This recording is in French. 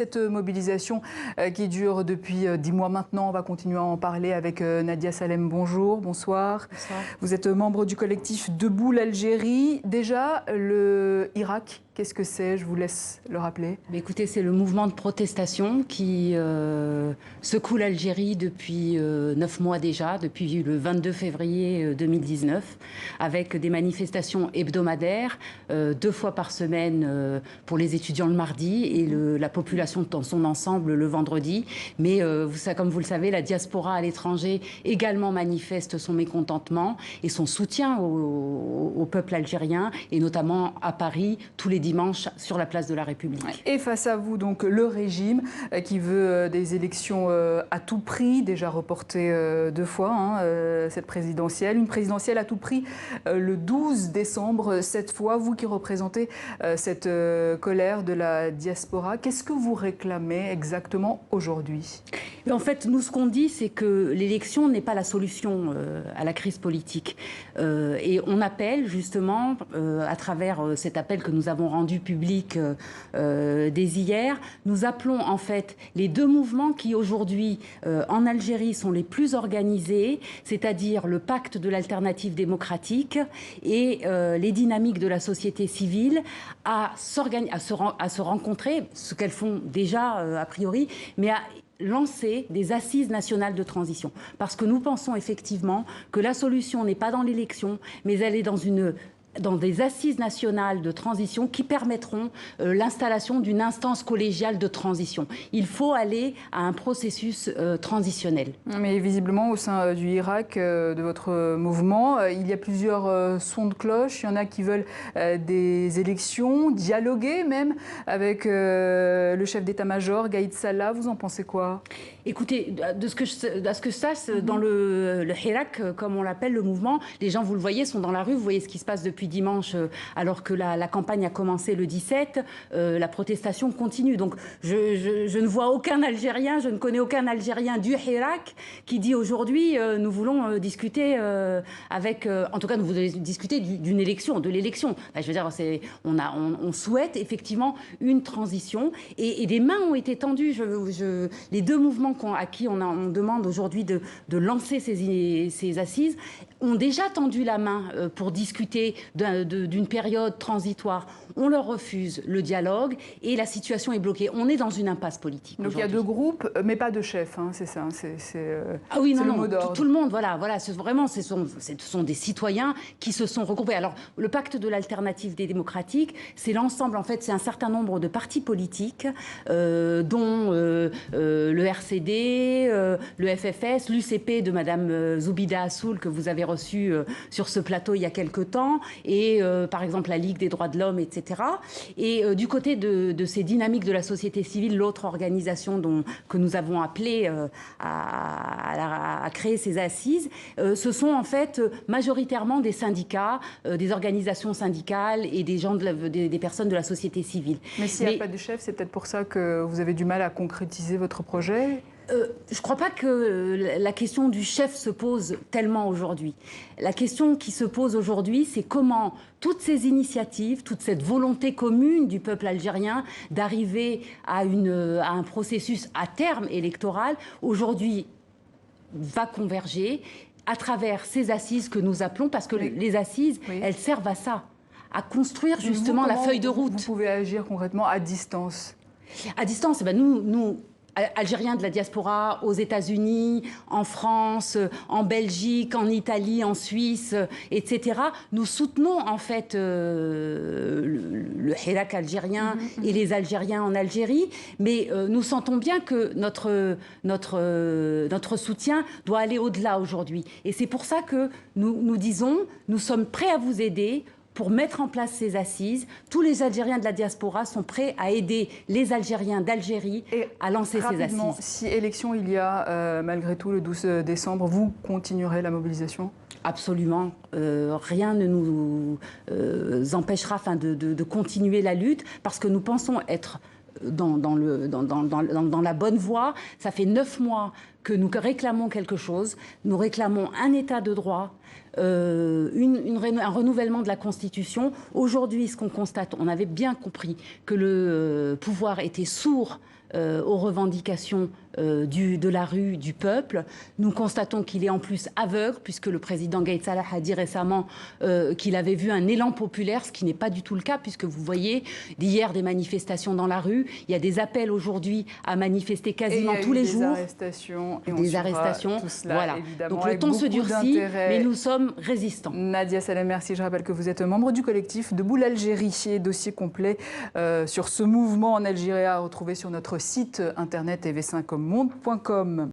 Cette mobilisation qui dure depuis 10 mois maintenant, on va continuer à en parler avec Nadia Salem. Bonjour, bonsoir. Bonsoir. Vous êtes membre du collectif Debout l'Algérie. Déjà, le Hirak, qu'est-ce que c'est? Je vous laisse le rappeler. Écoutez, c'est le mouvement de protestation qui secoue l'Algérie depuis 9 mois déjà, depuis le 22 février 2019, avec des manifestations hebdomadaires, 2 fois par semaine pour les étudiants le mardi et la population dans son ensemble le vendredi. Mais comme vous le savez, la diaspora à l'étranger également manifeste son mécontentement et son soutien au peuple algérien, et notamment à Paris, tous les dimanches sur la place de la République. Et face à vous, donc, le régime qui veut des élections à tout prix, déjà reportées 2 fois, cette présidentielle. Une présidentielle à tout prix le 12 décembre, cette fois. Vous qui représentez cette colère de la diaspora, qu'est-ce que vous réclamez exactement aujourd'hui? En fait, nous, ce qu'on dit, c'est que l'élection n'est pas la solution à la crise politique. Et on appelle justement, à travers cet appel que nous avons rendu public dès hier, nous appelons en fait les 2 mouvements qui aujourd'hui en Algérie sont les plus organisés, c'est-à-dire le pacte de l'alternative démocratique et les dynamiques de la société civile à se rencontrer, ce qu'elles font déjà a priori, mais à lancer des assises nationales de transition. Parce que nous pensons effectivement que la solution n'est pas dans l'élection, mais elle est dans des assises nationales de transition qui permettront l'installation d'une instance collégiale de transition. Il faut aller à un processus transitionnel. Mais visiblement, au sein du Hirak, de votre mouvement, il y a plusieurs sons de cloche. Il y en a qui veulent des élections, dialoguer même avec le chef d'état-major, Gaïd Salah. Vous en pensez quoi? Écoutez, à ce que je sache, dans le Hirak, comme on l'appelle, le mouvement, les gens, vous le voyez, sont dans la rue. Vous voyez ce qui se passe depuis dimanche, alors que la campagne a commencé le 17. La protestation continue. Donc, je ne vois aucun Algérien, je ne connais aucun Algérien du Hirak qui dit aujourd'hui, nous voulons discuter avec... en tout cas, nous voulons discuter d'une élection, de l'élection. Je veux dire, on souhaite effectivement une transition. Et des mains ont été tendues. Les 2 mouvements à qui on demande aujourd'hui de lancer ces assises ont déjà tendu la main pour discuter d'une période transitoire. On leur refuse le dialogue et la situation est bloquée. On est dans une impasse politique. Donc il y a 2 groupes, mais pas de chef, c'est ça. Ah oui, non, tout le monde, voilà, vraiment, ce sont des citoyens qui se sont regroupés. Alors, le pacte de l'alternative des démocratiques, c'est l'ensemble, en fait, c'est un certain nombre de partis politiques, dont le RCD, le FFS, l'UCP de Madame Zoubida Assoul, que vous avez reçu sur ce plateau il y a quelque temps, et par exemple la Ligue des droits de l'homme, etc. Et du côté de ces dynamiques de la société civile, l'autre organisation que nous avons appelée à créer ces assises, ce sont en fait majoritairement des syndicats, des organisations syndicales et des personnes de la société civile. Mais s'il n'y a pas de chef, c'est peut-être pour ça que vous avez du mal à concrétiser votre projet? Je ne crois pas que la question du chef se pose tellement aujourd'hui. La question qui se pose aujourd'hui, c'est comment toutes ces initiatives, toute cette volonté commune du peuple algérien d'arriver à un processus à terme électoral, aujourd'hui, va converger à travers ces assises que nous appelons, parce que les assises, elles servent à ça, à construire justement la feuille de route. Vous pouvez agir concrètement à distance? À distance, nous Algériens de la diaspora, aux États-Unis, en France, en Belgique, en Italie, en Suisse, etc. Nous soutenons en fait le Hirak algérien et les Algériens en Algérie, mais nous sentons bien que notre soutien doit aller au-delà aujourd'hui. Et c'est pour ça que nous disons, nous sommes prêts à vous aider pour mettre en place ces assises. Tous les Algériens de la diaspora sont prêts à aider les Algériens d'Algérie à lancer ces assises. Si élection il y a malgré tout le 12 décembre, vous continuerez la mobilisation? Absolument. Rien ne nous empêchera de continuer la lutte, parce que nous pensons être dans la bonne voie. Ça fait 9 mois que nous réclamons quelque chose. Nous réclamons un état de droit, un renouvellement de la Constitution. Aujourd'hui, ce qu'on constate, on avait bien compris que le pouvoir était sourd aux revendications de la rue, du peuple. Nous constatons qu'il est en plus aveugle, puisque le président Gaïd Salah a dit récemment qu'il avait vu un élan populaire, ce qui n'est pas du tout le cas, puisque vous voyez hier des manifestations dans la rue. Il y a des appels aujourd'hui à manifester quasiment tous les jours. Des arrestations. Voilà. Donc le ton se durcit, mais nous sommes résistants. Nadia Salem, merci. Je rappelle que vous êt membre du collectif Debout l'Algérie. Et dossier complet sur ce mouvement en Algérie à retrouver sur notre site internet tv5monde.com.